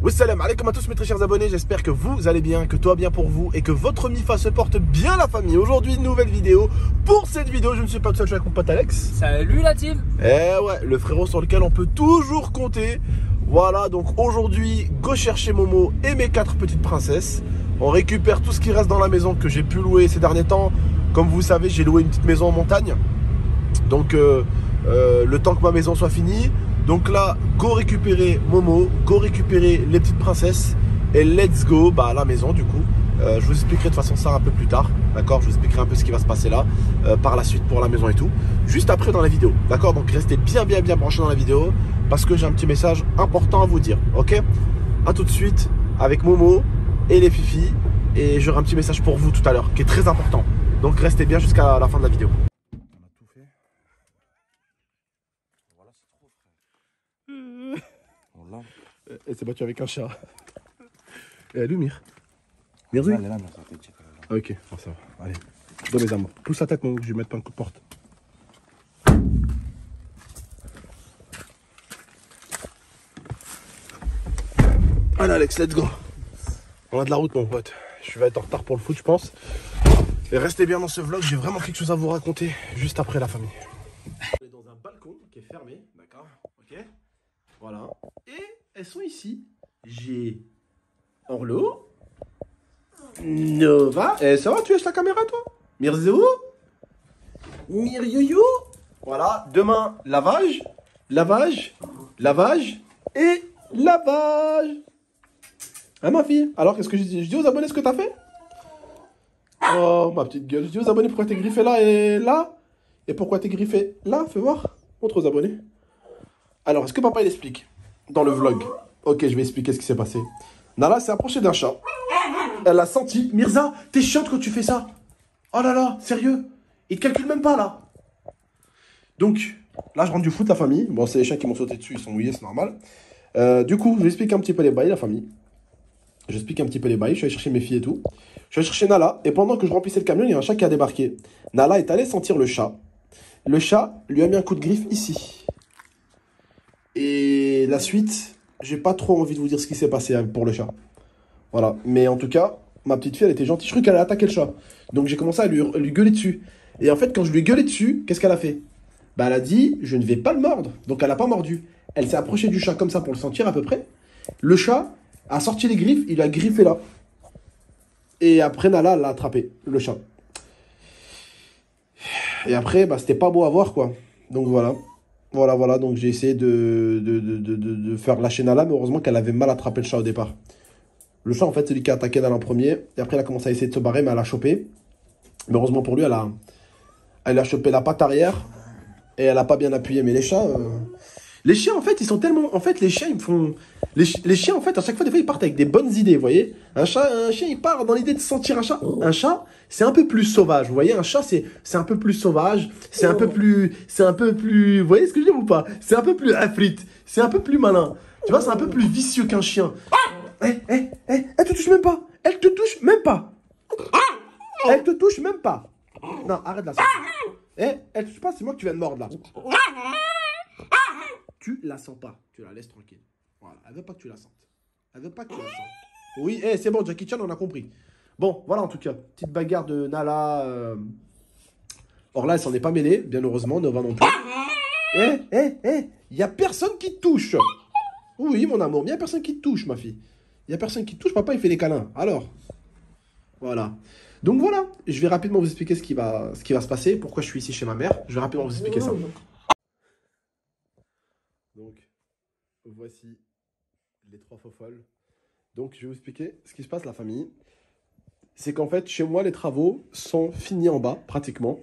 Wassalam alaikum à tous mes très chers abonnés, j'espère que vous allez bien, que tout va bien pour vous et que votre MIFA se porte bien la famille. Aujourd'hui, nouvelle vidéo. Pour cette vidéo, je ne suis pas tout seul, je suis avec mon pote Alex. Salut la team. Eh ouais, le frérot sur lequel on peut toujours compter. Voilà, donc aujourd'hui, go chercher Momo et mes 4 petites princesses. On récupère tout ce qui reste dans la maison que j'ai pu louer ces derniers temps. Comme vous savez, j'ai loué une petite maison en montagne. Donc le temps que ma maison soit finie. Donc là, go récupérer Momo, go récupérer les petites princesses et let's go à la maison du coup. Je vous expliquerai de toute façon ça un peu plus tard, d'accord? Je vous expliquerai un peu ce qui va se passer là, par la suite pour la maison et tout, juste après dans la vidéo, d'accord? Donc restez bien branchés dans la vidéo parce que j'ai un petit message important à vous dire, ok? A tout de suite avec Momo et les filles et j'aurai un petit message pour vous tout à l'heure qui est très important. Donc restez bien jusqu'à la fin de la vidéo. Elle s'est battue avec un chat. Et elle est où, Mir? Mirzi? Elle est là, mais ça fait checker. Ah, ok, bon, ça va. Allez, donne mes amours. Pousse la tête, mon, que je vais mettre pas un coup de porte. Allez, Alex, let's go. On a de la route, mon pote. Je vais être en retard pour le foot, je pense. Et restez bien dans ce vlog, j'ai vraiment quelque chose à vous raconter juste après la famille. On est dans un balcon qui est fermé, d'accord? Ok. Voilà. Et elles sont ici. J'ai Orlo, Nova. Eh, ça va, tu lâches la caméra, toi? Mirzou, Miryoyo. Voilà. Demain, lavage, lavage, lavage et lavage. Hein, ma fille? Alors, qu'est-ce que je dis? Je dis aux abonnés ce que t'as fait? Oh, ma petite gueule. Je dis aux abonnés pourquoi t'es griffé là et là. Et pourquoi t'es griffé là? Fais voir. Montre aux abonnés. Alors, est-ce que papa il explique dans le vlog? Ok, je vais expliquer ce qui s'est passé. Nala s'est approchée d'un chat. Elle a senti. Mirza, t'es chiante quand tu fais ça. Oh là là, sérieux? Il te calcule même pas là. Donc, là, je rentre du foot, la famille. Bon, c'est les chiens qui m'ont sauté dessus, ils sont mouillés, c'est normal. Du coup, je vais expliquer un petit peu les bails, la famille. J'explique un petit peu les bails. Je suis allé chercher mes filles et tout. Je suis allé chercher Nala. Et pendant que je remplissais le camion, il y a un chat qui a débarqué. Nala est allée sentir le chat. Le chat lui a mis un coup de griffe ici. Et la suite, j'ai pas trop envie de vous dire ce qui s'est passé pour le chat. Voilà. Mais en tout cas, ma petite fille, elle était gentille. Je crois qu'elle allait attaquer le chat. Donc j'ai commencé à lui gueuler dessus. Et en fait, quand je lui ai gueulé dessus, qu'est-ce qu'elle a fait? Bah, elle a dit, je ne vais pas le mordre. Donc elle n'a pas mordu. Elle s'est approchée du chat comme ça pour le sentir à peu près. Le chat a sorti les griffes, il a griffé là. Et après, Nala l'a attrapé, le chat. Et après, bah, c'était pas beau à voir, quoi. Donc voilà. Voilà, donc j'ai essayé de faire lâcher Nala, mais heureusement qu'elle avait mal attrapé le chat au départ. Le chat, en fait, c'est lui qui a attaqué Nala en premier, et après, il a commencé à essayer de se barrer, mais elle a chopé. Mais heureusement pour lui, elle a chopé la patte arrière, et elle a pas bien appuyé. Mais les chats, les chiens, en fait, ils sont tellement... En fait, les chiens, ils me font... Les chiens, en fait, à chaque fois, des fois, ils partent avec des bonnes idées, vous voyez. Un chien, il part dans l'idée de sentir un chat. Un chat, c'est un peu plus sauvage, vous voyez. Un chat, c'est un peu plus sauvage. C'est un peu plus... Vous voyez ce que je dis ou pas? C'est un peu plus afrite. C'est un peu plus malin. Tu vois, c'est un peu plus vicieux qu'un chien. Elle te touche même pas. Elle te touche même pas. Elle te touche même pas. Non, arrête là. Elle touche pas, c'est moi que tu viens de mordre là. Tu la sens pas, tu la laisses tranquille. Voilà, elle veut pas que tu la sentes. Elle veut pas que tu la sentes. Oui, c'est bon, Jackie Chan, on a compris. Bon, voilà en tout cas, petite bagarre de Nala. Or là, elle s'en est pas mêlée, bien heureusement, Nova non plus. Il y a personne qui te touche. Oui, mon amour, il y a personne qui te touche, ma fille. Il y a personne qui te touche, papa, il fait des câlins. Alors, voilà. Donc voilà, je vais rapidement vous expliquer ce qui va se passer, pourquoi je suis ici chez ma mère. Je vais rapidement vous expliquer ça. Donc, voici les 3 faux folles. Donc, je vais vous expliquer ce qui se passe, la famille. C'est qu'en fait, chez moi, les travaux sont finis en bas, pratiquement.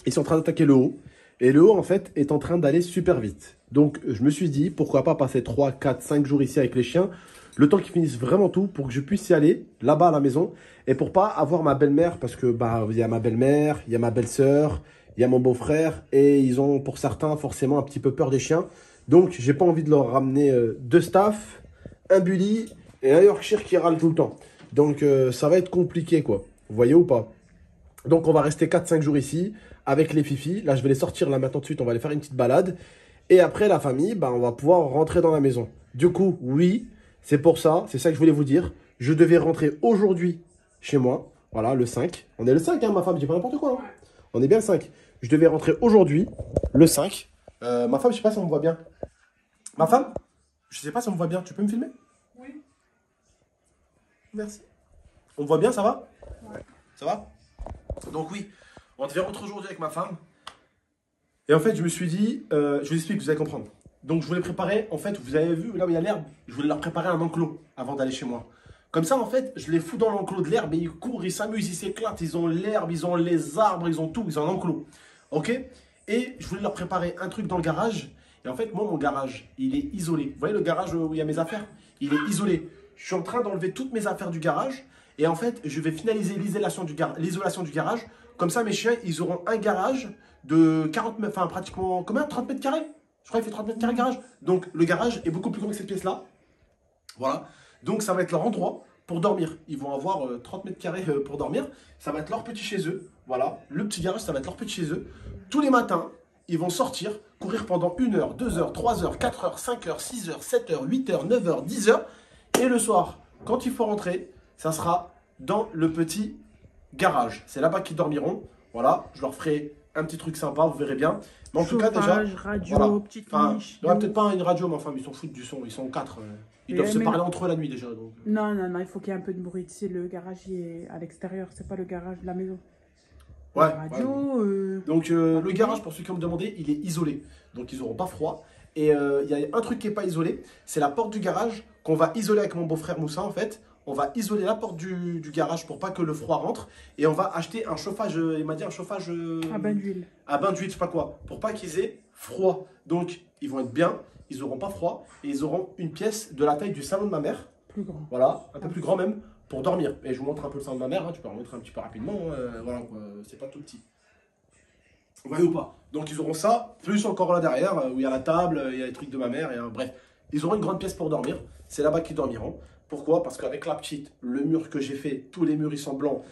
Ils sont en train d'attaquer le haut. Et le haut, en fait, est en train d'aller super vite. Donc, je me suis dit, pourquoi pas passer 3, 4, 5 jours ici avec les chiens, le temps qu'ils finissent vraiment tout, pour que je puisse y aller, là-bas à la maison, et pour pas avoir ma belle-mère, parce que, bah, il y a ma belle-mère, il y a ma belle-sœur, il y a mon beau-frère, et ils ont, pour certains, forcément un petit peu peur des chiens. Donc, j'ai pas envie de leur ramener 2 staffs, un bully et un Yorkshire qui râle tout le temps. Donc, ça va être compliqué, quoi. Vous voyez ou pas? Donc, on va rester 4-5 jours ici avec les fifis. Là, je vais les sortir là maintenant de suite. On va aller faire une petite balade. Et après, la famille, bah, on va pouvoir rentrer dans la maison. Du coup, oui, C'est pour ça, c'est ça que je voulais vous dire. Je devais rentrer aujourd'hui chez moi. Voilà, le 5. On est le 5, hein, ma femme, je dis pas n'importe quoi. Hein. On est bien le 5. Je devais rentrer aujourd'hui, le 5. Ma femme, je sais pas si on me voit bien. Ma femme, je sais pas si on me voit bien. Tu peux me filmer? Oui. Merci. On me voit bien, ça va? Ouais. Ça va? Donc oui, on devait rentrer aujourd'hui avec ma femme. Et en fait, je me suis dit, je vous explique, vous allez comprendre. Donc je voulais préparer, en fait, vous avez vu, là où il y a l'herbe, je voulais leur préparer un enclos avant d'aller chez moi. Comme ça, en fait, je les fous dans l'enclos de l'herbe et ils courent, ils s'amusent, ils s'éclatent, ils ont l'herbe, ils ont les arbres, ils ont tout, ils ont un enclos. Ok? Et je voulais leur préparer un truc dans le garage. Et en fait, moi, mon garage, il est isolé. Vous voyez le garage où il y a mes affaires? Il est isolé. Je suis en train d'enlever toutes mes affaires du garage. Et en fait, je vais finaliser l'isolation du garage. Comme ça, mes chiens, ils auront un garage de 40 mètres, enfin pratiquement, combien? 30 mètres carrés? Je crois qu'il fait 30 mètres carrés le garage. Donc, le garage est beaucoup plus grand que cette pièce-là. Voilà. Donc, ça va être leur endroit pour dormir. Ils vont avoir 30 mètres carrés pour dormir. Ça va être leur petit chez eux. Voilà. Le petit garage, ça va être leur petit chez eux. Tous les matins, ils vont sortir, courir pendant 1 heure, 2 heures, 3 heures, 4 heures, 5 heures, 6 heures, 7 heures, 8 heures, 9 heures, 10 heures. Et le soir, quand il faut rentrer, ça sera dans le petit garage. C'est là-bas qu'ils dormiront. Voilà. Je leur ferai un petit truc sympa, vous verrez bien. Mais en tout cas, déjà. Radio, voilà. petite Il niche. n'y aura peut-être pas une radio, mais enfin, ils s'en foutent du son. Ils sont 4. Ils doivent se parler entre eux la nuit déjà. Donc. Non, non, non, il faut qu'il y ait un peu de bruit. Tu sais, le garage il est à l'extérieur, c'est pas le garage de la maison. Ouais. La radio. Ouais. Donc, le garage, pour ceux qui me demandaient, il est isolé. Donc, ils n'auront pas froid. Et il y a un truc qui n'est pas isolé, c'est la porte du garage qu'on va isoler avec mon beau-frère Moussa en fait. On va isoler la porte du garage pour pas que le froid rentre. Et on va acheter un chauffage, il m'a dit un chauffage... à bain d'huile. À bain d'huile, je sais pas quoi. Pour pas qu'ils aient froid. Donc, ils vont être bien, ils n'auront pas froid. Et ils auront une pièce de la taille du salon de ma mère. Plus grand. Voilà, un peu plus grand même, pour dormir. Et je vous montre un peu le salon de ma mère, hein, tu peux en montrer un petit peu rapidement. Voilà, c'est pas tout petit. Vous voyez ou pas? Donc, ils auront ça, plus encore là derrière, où il y a la table, il y a les trucs de ma mère. Bref, ils auront une grande pièce pour dormir. C'est là-bas qu'ils dormiront. Pourquoi? Parce qu'avec la petite, le mur que j'ai fait, tous les murs ils sont blancs,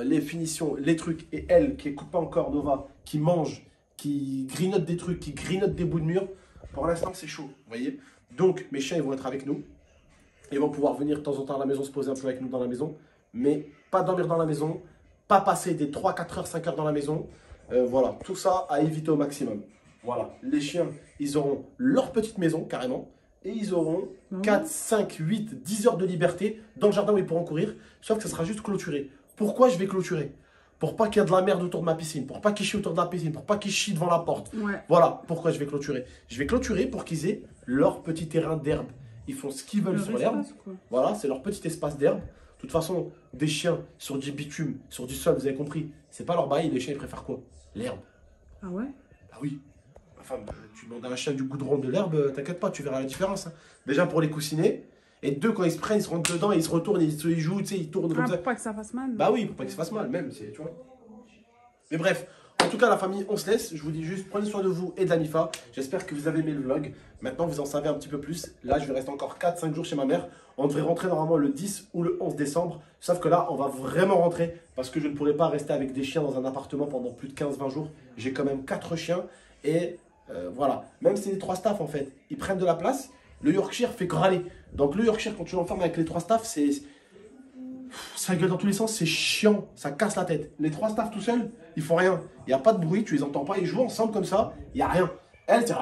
les finitions, les trucs, et elle qui écoute pas encore Nova, qui mange, qui grignote des trucs, qui grignote des bouts de mur, pour l'instant c'est chaud, vous voyez? Donc mes chiens ils vont être avec nous, ils vont pouvoir venir de temps en temps à la maison, se poser un peu avec nous dans la maison, mais pas dormir dans la maison, pas passer des 3, 4 heures, 5 heures dans la maison, voilà, tout ça à éviter au maximum. Voilà, les chiens, ils auront leur petite maison carrément, et ils auront 4, 5, 8, 10 heures de liberté dans le jardin où ils pourront courir, sauf que ça sera juste clôturé. Pourquoi je vais clôturer? Pour pas qu'il y ait de la merde autour de ma piscine, pour pas qu'ils chient autour de la piscine, pour pas qu'ils chient devant la porte. Ouais. Voilà pourquoi je vais clôturer. Je vais clôturer pour qu'ils aient leur petit terrain d'herbe. Ils font ce qu'ils veulent sur l'herbe. Voilà, c'est leur petit espace d'herbe. De toute façon, des chiens sur du bitume, sur du sol, vous avez compris, c'est pas leur bail. Les chiens, ils préfèrent quoi? L'herbe. Ah ouais? Ah oui. Enfin, tu demandes à un chien du goudron de l'herbe, t'inquiète pas, tu verras la différence. Hein. Déjà pour les coussinets. Et deux, quand ils se prennent, ils se rentrent dedans, ils se retournent, ils jouent, tu sais, ils tournent comme ça. Pour pas que ça fasse mal. Bah oui, pour pas que ça fasse mal, même, tu vois. Mais bref, en tout cas, la famille, on se laisse. Je vous dis juste, prenez soin de vous et de la Mifa. J'espère que vous avez aimé le vlog. Maintenant, vous en savez un petit peu plus. Là, je vais rester encore 4-5 jours chez ma mère. On devrait rentrer normalement le 10 ou le 11 décembre. Sauf que là, on va vraiment rentrer parce que je ne pourrais pas rester avec des chiens dans un appartement pendant plus de 15-20 jours. J'ai quand même 4 chiens et... voilà, même si les 3 staffs en fait, ils prennent de la place, le Yorkshire fait râler. Donc le Yorkshire, quand tu l'enfermes avec les 3 staffs, ça gueule dans tous les sens, c'est chiant, ça casse la tête. Les 3 staffs tout seuls, ils font rien. Il n'y a pas de bruit, tu les entends pas, ils jouent ensemble comme ça, il n'y a rien. Elle, c'est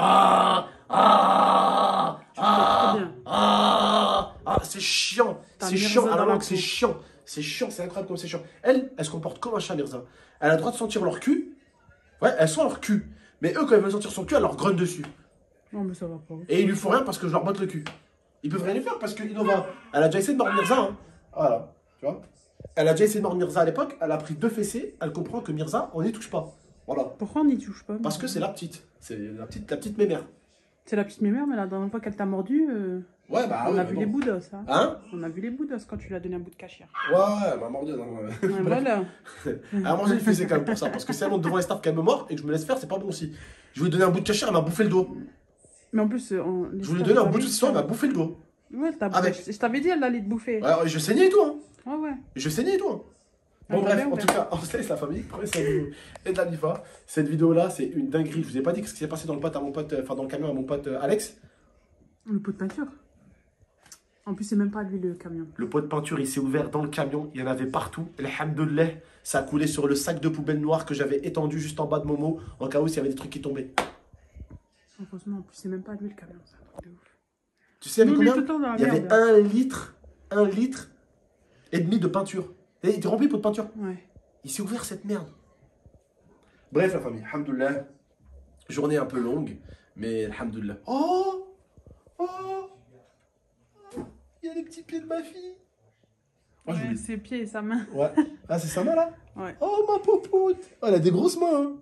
c'est chiant, c'est chiant, à la langue, c'est chiant. C'est chiant, c'est incroyable comme c'est chiant. Elle se comporte comme un chat, Mirza. Elle a le droit de sentir leur cul. Ouais, elle sent leur cul. Mais eux, quand ils veulent sentir son cul, elle leur grogne dessus. Non, mais ça va pas. Et ils lui font rien parce que je leur botte le cul. Ils peuvent rien lui faire parce que Innova, elle a déjà essayé de mordre Mirza. Hein. Voilà, tu vois. Elle a déjà essayé de mordre Mirza à l'époque. Elle a pris 2 fessées. Elle comprend que Mirza, on n'y touche pas. Voilà. Pourquoi on n'y touche pas? Parce que c'est la petite. C'est la petite mémère. C'est la petite mémère, mais la dernière fois qu'elle t'a mordu, ouais, bah, on a vu les bouts d'os. Hein? On a vu les bouts d'os quand tu lui as donné un bout de cachère. Ouais, elle m'a mordu. Ouais, voilà. Elle a mangé le fessé quand même pour ça. Parce que si elle monte devant les staffs qu'elle me mord et que je me laisse faire, c'est pas bon aussi. Je lui ai donné un bout de cachère, elle m'a bouffé le dos. Mais en plus, je voulais donner un bout de saucisson, elle m'a bouffé le dos. Ouais, je t'avais dit, elle allait te bouffer. Ouais, je saignais et tout. Hein. Ouais, ouais. Je saignais et tout. Hein. Bon, bref, en tout cas, on se laisse la famille. Prenez soin de vous et de la Mifa. Cette vidéo-là, c'est une dinguerie. Je vous ai pas dit ce qui s'est passé dans le camion à mon pote Alex. Le pot de peinture. En plus, c'est même pas lui le camion. Le pot de peinture, il s'est ouvert dans le camion. Il y en avait partout. Alhamdoulilah, ça a coulé sur le sac de poubelle noir que j'avais étendu juste en bas de Momo, en cas où s'il y avait des trucs qui tombaient. Heureusement, en plus, c'est même pas lui le camion. C'est un truc de ouf. Tu sais, il y avait Nous, on est combien? tout le temps dans la Il y avait merde. 1 litre et demi de peinture. Il était rempli le pot de peinture. Ouais. Il s'est ouvert cette merde. Bref, la famille, alhamdoulilah. Journée un peu longue, mais alhamdoulilah. Oh! Oh! Il y a les petits pieds de ma fille. Oh, je Ouais, voulais- ses pieds et sa main. Ouais. Ah, c'est sa main là? Ouais. Oh, ma popote! Oh, elle a des grosses mains, hein.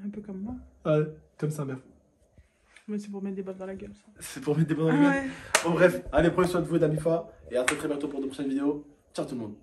Un peu comme moi. Ouais, comme sa mère. Mais c'est pour mettre des balles dans la gueule, ça. C'est pour mettre des bonnes Ah gueules. ouais. Bon, bref, allez, prenez soin de vous, Damifa. Et à très très bientôt pour de prochaines vidéos. Ciao tout le monde.